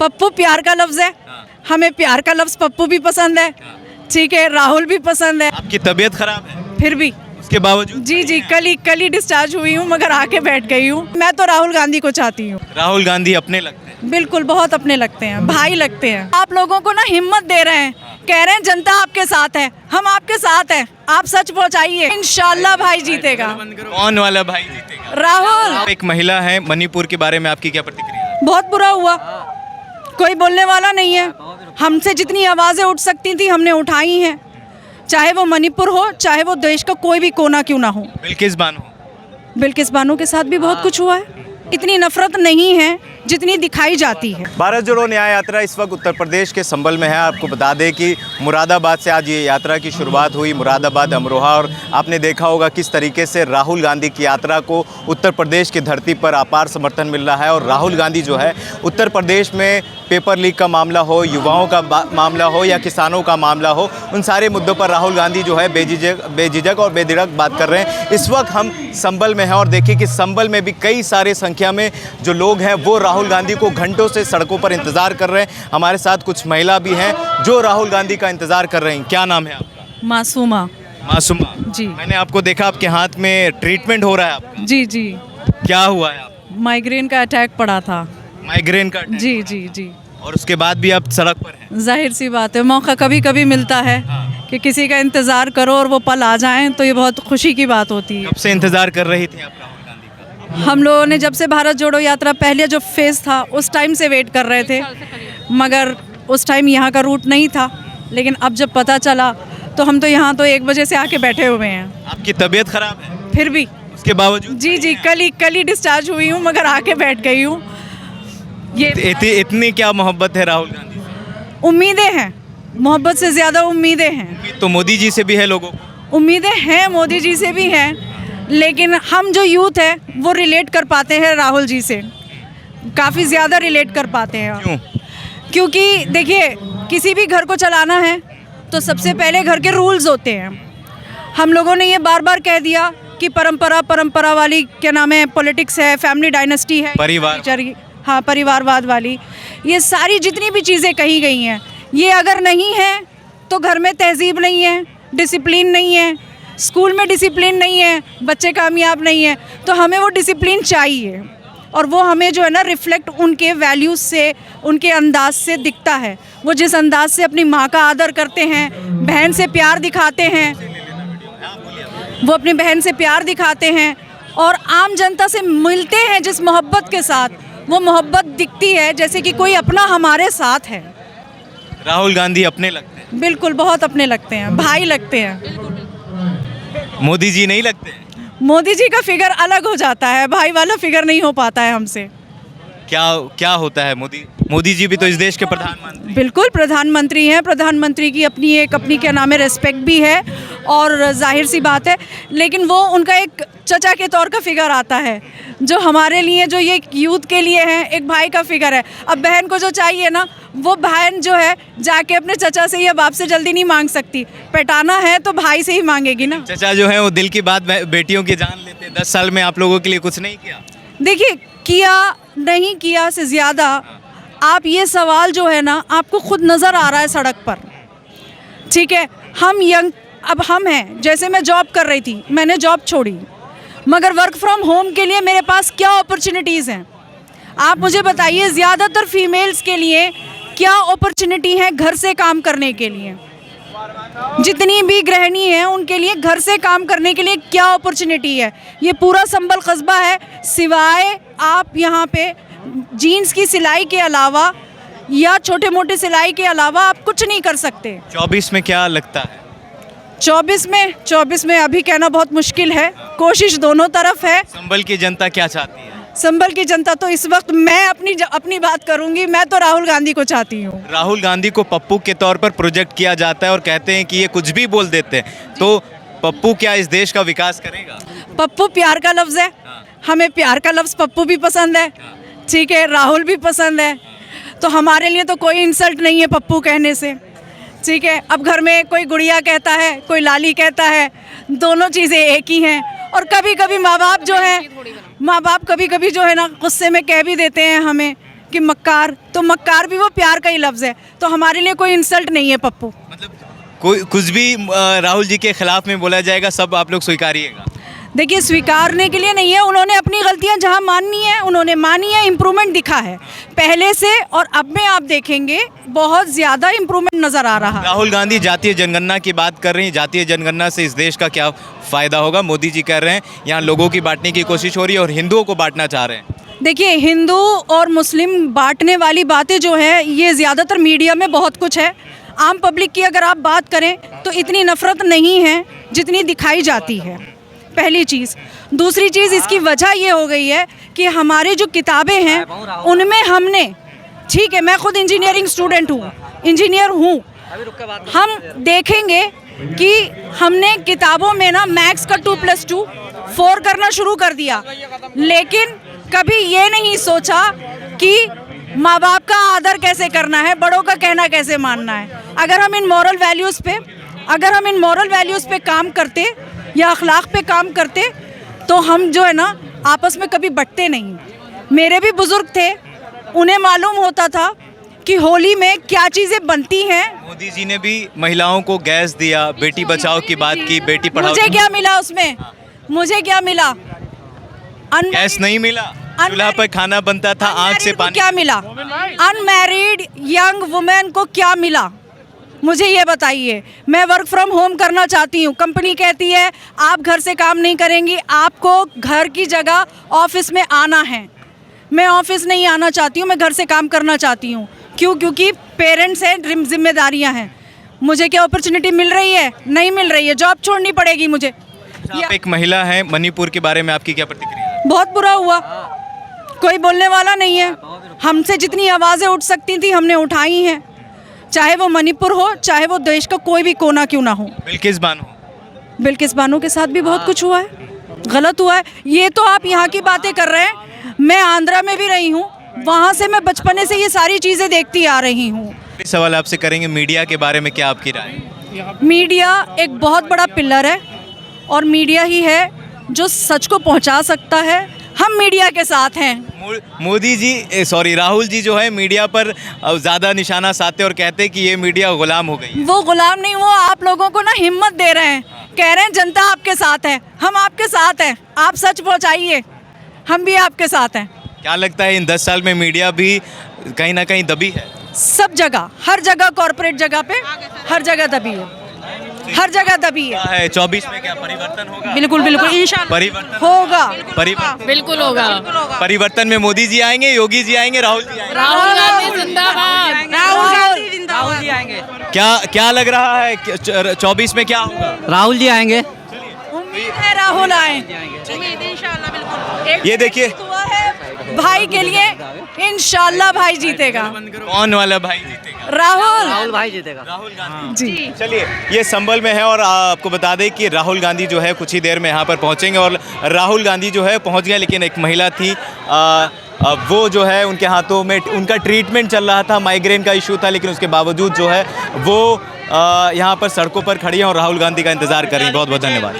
पप्पू प्यार का लफ्ज है, हमें प्यार का लफ्ज पप्पू भी पसंद है, ठीक है, राहुल भी पसंद है। आपकी तबीयत खराब है फिर भी उसके बावजूद? जी कल ही डिस्चार्ज हुई हूँ, मगर आके बैठ गई हूँ। मैं तो राहुल गांधी को चाहती हूँ। राहुल गांधी अपने लगते हैं? बिल्कुल, बहुत अपने लगते हैं, भाई लगते हैं। आप लोगों को ना हिम्मत दे रहे हैं, कह रहे हैं जनता आपके साथ है, हम आपके साथ हैं, आप सच पहुंचाइए, इंशाल्लाह भाई जीतेगा। कौन वाला भाई जीतेगा? राहुल। आप एक महिला है, मणिपुर के बारे में आपकी क्या प्रतिक्रिया है? बहुत बुरा हुआ, कोई बोलने वाला नहीं है। हमसे जितनी आवाज़ें उठ सकती थी हमने उठाई हैं, चाहे वो मणिपुर हो, चाहे वो देश का कोई भी कोना क्यों ना हो। बिल्किस बानो? बिल्किस बानो के साथ भी बहुत कुछ हुआ है। इतनी नफरत नहीं है जितनी दिखाई जाती है। भारत जोड़ो न्याय यात्रा इस वक्त उत्तर प्रदेश के संबल में है। आपको बता दें कि मुरादाबाद से आज ये यात्रा की शुरुआत हुई, मुरादाबाद, अमरोहा, और आपने देखा होगा किस तरीके से राहुल गांधी की यात्रा को उत्तर प्रदेश की धरती पर अपार समर्थन मिल रहा है। और राहुल गांधी जो है उत्तर प्रदेश में पेपर लीक का मामला हो, युवाओं का मामला हो या किसानों का मामला हो, उन सारे मुद्दों पर राहुल गांधी जो है बेझिझक और बेधड़क बात कर रहे हैं। इस वक्त हम संबल में हैं और देखिए कि संबल में भी कई सारे संख्या में जो लोग हैं वो राहुल गांधी को घंटों से सड़कों पर इंतज़ार कर रहे हैं। हमारे साथ कुछ महिला भी हैं जो राहुल गांधी का इंतज़ार कर रही हैं। क्या नाम है आपका? मासूमा। मासूमा जी। मैंने आपको देखा, आपके हाथ में ट्रीटमेंट हो रहा है आपका। जी क्या हुआ है आप? माइग्रेन का अटैक पड़ा था। माइग्रेन का attack? जी और उसके बाद भी आप सड़क पर हैं? जाहिर सी बात है, मौका कभी कभी मिलता है कि किसी का इंतज़ार करो और वो पल आ जाएं तो ये बहुत खुशी की बात होती है। कब से इंतज़ार कर रही थी आप राहुल गांधी का? हम लोगों ने जब से भारत जोड़ो यात्रा पहले जो फेज़ था उस टाइम से वेट कर रहे थे, मगर उस टाइम यहाँ का रूट नहीं था। लेकिन अब जब पता चला तो हम तो यहाँ तो 1 बजे से आके बैठे हुए हैं। आपकी तबीयत खराब है फिर भी उसके बावजूद? जी कल ही डिस्चार्ज हुई हूँ, मगर आके बैठ गई हूँ। ये इतनी क्या मोहब्बत है राहुल गांधी से? उम्मीदें हैं, मोहब्बत से ज़्यादा उम्मीदें हैं। उम्मीद तो मोदी जी से भी है लोगों को। उम्मीदें हैं, मोदी जी से भी हैं, लेकिन हम जो यूथ है वो रिलेट कर पाते हैं राहुल जी से, काफ़ी ज़्यादा रिलेट कर पाते हैं। क्यों? क्योंकि देखिए, किसी भी घर को चलाना है तो सबसे पहले घर के रूल्स होते हैं। हम लोगों ने ये बार बार कह दिया कि परंपरा वाली क्या नाम है, पॉलिटिक्स है, फैमिली डायनेस्टी है, परिवार, हाँ, परिवारवाद वाली, ये सारी जितनी भी चीज़ें कही गई हैं, ये अगर नहीं है तो घर में तहजीब नहीं है, डिसिप्लिन नहीं है, स्कूल में डिसिप्लिन नहीं है, बच्चे कामयाब नहीं है। तो हमें वो डिसिप्लिन चाहिए और वो हमें जो है ना रिफ्लेक्ट उनके वैल्यूज़ से, उनके अंदाज से दिखता है। वो जिस अंदाज से अपनी माँ का आदर करते हैं, बहन से प्यार दिखाते हैं, वो अपनी बहन से प्यार दिखाते हैं और आम जनता से मिलते हैं जिस मोहब्बत के साथ, वो मोहब्बत दिखती है जैसे कि कोई अपना हमारे साथ है। राहुल गांधी अपने लगते हैं? बिल्कुल, बहुत अपने लगते हैं, भाई लगते हैं। मोदी जी नहीं लगते हैं? मोदी जी का फिगर अलग हो जाता है, भाई वाला फिगर नहीं हो पाता है हमसे। क्या होता है? मोदी जी भी तो इस देश के प्रधानमंत्री। बिल्कुल, प्रधानमंत्री हैं, प्रधानमंत्री की अपनी क्या नाम है रिस्पेक्ट भी है और जाहिर सी बात है, लेकिन वो उनका एक चचा के तौर का फिगर आता है जो हमारे लिए, जो ये यूथ के लिए है, एक भाई का फिगर है। अब बहन को जो चाहिए ना, वो बहन जो है जाके अपने चचा से या बाप से जल्दी नहीं मांग सकती, पटाना है तो भाई से ही मांगेगी ना। चचा जो है वो दिल की बात बेटियों की जान लेते हैं। 10 साल में आप लोगों के लिए कुछ नहीं किया? देखिए, किया नहीं किया से ज़्यादा आप ये सवाल जो है ना आपको खुद नज़र आ रहा है सड़क पर, ठीक है। हम यंग, अब हम हैं, जैसे मैं जॉब कर रही थी, मैंने जॉब छोड़ी, मगर वर्क फ्रॉम होम के लिए मेरे पास क्या अपॉर्चुनिटीज़ हैं? आप मुझे बताइए, ज़्यादातर फीमेल्स के लिए क्या अपॉर्चुनिटी है घर से काम करने के लिए? जितनी भी गृहिणी हैं उनके लिए घर से काम करने के लिए क्या अपॉर्चुनिटी है? ये पूरा संबल कस्बा है, सिवाय आप यहाँ पे जीन्स की सिलाई के अलावा या छोटे मोटे सिलाई के अलावा आप कुछ नहीं कर सकते। 24 में क्या लगता है? 24 में अभी कहना बहुत मुश्किल है, कोशिश दोनों तरफ है। संबल की जनता क्या चाहती है? संबल की जनता तो इस वक्त, मैं अपनी बात करूंगी, मैं तो राहुल गांधी को चाहती हूँ। राहुल गांधी को पप्पू के तौर पर प्रोजेक्ट किया जाता है और कहते हैं कि ये कुछ भी बोल देते हैं, तो पप्पू क्या इस देश का विकास करेगा? पप्पू प्यार का लफ्ज़ है, हमें प्यार का लफ्ज़ पप्पू भी पसंद है, ठीक है, राहुल भी पसंद है, तो हमारे लिए तो कोई इंसल्ट नहीं है पप्पू कहने से, ठीक है। अब घर में कोई गुड़िया कहता है, कोई लाली कहता है, दोनों चीज़ें एक ही हैं। और कभी कभी माँ बाप कभी कभी जो है ना गुस्से में कह भी देते हैं हमें कि मक्कार, तो मक्कार भी वो प्यार का ही लफ्ज़ है, तो हमारे लिए कोई इंसल्ट नहीं है पप्पू। मतलब कोई कुछ भी राहुल जी के खिलाफ में बोला जाएगा सब आप लोग स्वीकारिएगा? देखिए, स्वीकारने के लिए नहीं है, उन्होंने अपनी गलतियां जहां माननी है उन्होंने मानी है, इम्प्रूवमेंट दिखा है पहले से, और अब में आप देखेंगे बहुत ज़्यादा इम्प्रूवमेंट नज़र आ रहा है। राहुल गांधी जातीय जनगणना की बात कर रही हैं, जातीय जनगणना से इस देश का क्या फ़ायदा होगा? मोदी जी कह रहे हैं यहाँ लोगों की बांटने की कोशिश हो रही है और हिंदुओं को बांटना चाह रहे हैं। देखिए, हिंदू और मुस्लिम बांटने वाली बातें जो है ये ज़्यादातर मीडिया में बहुत कुछ है। आम पब्लिक की अगर आप बात करें तो इतनी नफ़रत नहीं है जितनी दिखाई जाती है, पहली चीज़। दूसरी चीज़, इसकी वजह ये हो गई है कि हमारे जो किताबें हैं उनमें हमने, ठीक है मैं खुद इंजीनियरिंग स्टूडेंट हूँ, इंजीनियर हूँ, हम देखेंगे कि हमने किताबों में ना मैथ्स का 2+2 4 करना शुरू कर दिया, लेकिन कभी ये नहीं सोचा कि माँ बाप का आदर कैसे करना है, बड़ों का कहना कैसे मानना है। अगर हम इन मॉरल वैल्यूज़ पे काम करते या अखलाक पे काम करते तो हम जो है ना आपस में कभी बंटते नहीं। मेरे भी बुजुर्ग थे, उन्हें मालूम होता था कि होली में क्या चीज़ें बनती हैं। मोदी जी ने भी महिलाओं को गैस दिया, बेटी बचाओ की बात की, बेटी पढ़ाओ। मुझे क्या मिला उसमें? मुझे क्या मिला? गैस नहीं मिला, चूल्हा पर खाना बनता था, आँख से पानी। क्या मिला अनमैरिड यंग वुमेन को? क्या मिला मुझे ये बताइए। मैं वर्क फ्रॉम होम करना चाहती हूँ, कंपनी कहती है आप घर से काम नहीं करेंगी, आपको घर की जगह ऑफिस में आना है। मैं ऑफिस नहीं आना चाहती हूँ, मैं घर से काम करना चाहती हूँ। क्यों? क्योंकि पेरेंट्स हैं, जिम्मेदारियाँ हैं। मुझे क्या अपॉर्चुनिटी मिल रही है? नहीं मिल रही है, जॉब छोड़नी पड़ेगी मुझे। आप एक महिला हैं, मणिपुर के बारे में आपकी क्या प्रतिक्रिया है? बहुत बुरा हुआ, कोई बोलने वाला नहीं है। हमसे जितनी आवाज़ें उठ सकती थी हमने उठाई हैं, चाहे वो मणिपुर हो, चाहे वो देश का कोई भी कोना क्यों ना हो। बिल्किस बानो के साथ भी बहुत कुछ हुआ है, गलत हुआ है। ये तो आप यहाँ की बातें कर रहे हैं, मैं आंध्रा में भी रही हूँ, वहाँ से मैं बचपने से ये सारी चीज़ें देखती आ रही हूँ। सवाल आपसे करेंगे, मीडिया के बारे में क्या आपकी राय है? मीडिया एक बहुत बड़ा पिलर है और मीडिया ही है जो सच को पहुँचा सकता है। हम मीडिया के साथ हैं। मोदी जी राहुल जी जो है मीडिया पर ज़्यादा निशाना साधते और कहते हैं कि ये मीडिया गुलाम हो गई। वो गुलाम नहीं, वो आप लोगों को ना हिम्मत दे रहे हैं, कह रहे हैं जनता आपके साथ है, हम आपके साथ हैं, आप सच पहुंचाइए, हम भी आपके साथ हैं। क्या लगता है इन 10 साल में मीडिया भी कहीं ना कहीं दबी है? सब जगह, हर जगह, कॉर्पोरेट जगह पे हर जगह दबी है, हर जगह दबी है। 24 में क्या परिवर्तन होगा? बिल्कुल बिल्कुल, इंशाल्लाह परिवर्तन होगा, बिल्कुल होगा। परिवर्तन में मोदी जी आएंगे, योगी जी आएंगे, राहुल जी आएंगे। राहुल गांधी जिंदाबाद, राहुल जी आएंगे। क्या लग रहा है 24 में क्या होगा? राहुल जी आएंगे। उम्मीद है राहुल आए, उम्मीद इंशाल्लाह। बिल्कुल ये देखिए, भाई के लिए इंशाल्लाह भाई जीतेगा। कौन वाला भाई जीतेगा? राहुल भाई जीतेगा। राहुल गांधी जी। चलिए, ये संभल में है और आपको बता दें कि राहुल गांधी जो है कुछ ही देर में यहाँ पर पहुँचेंगे और राहुल गांधी जो है पहुँच गए, लेकिन एक महिला थी वो जो है उनके हाथों में उनका ट्रीटमेंट चल रहा था, माइग्रेन का इशू था, लेकिन उसके बावजूद जो है वो यहाँ पर सड़कों पर खड़ी हैं और राहुल गांधी का इंतज़ार कर रही हैं। बहुत बहुत धन्यवाद।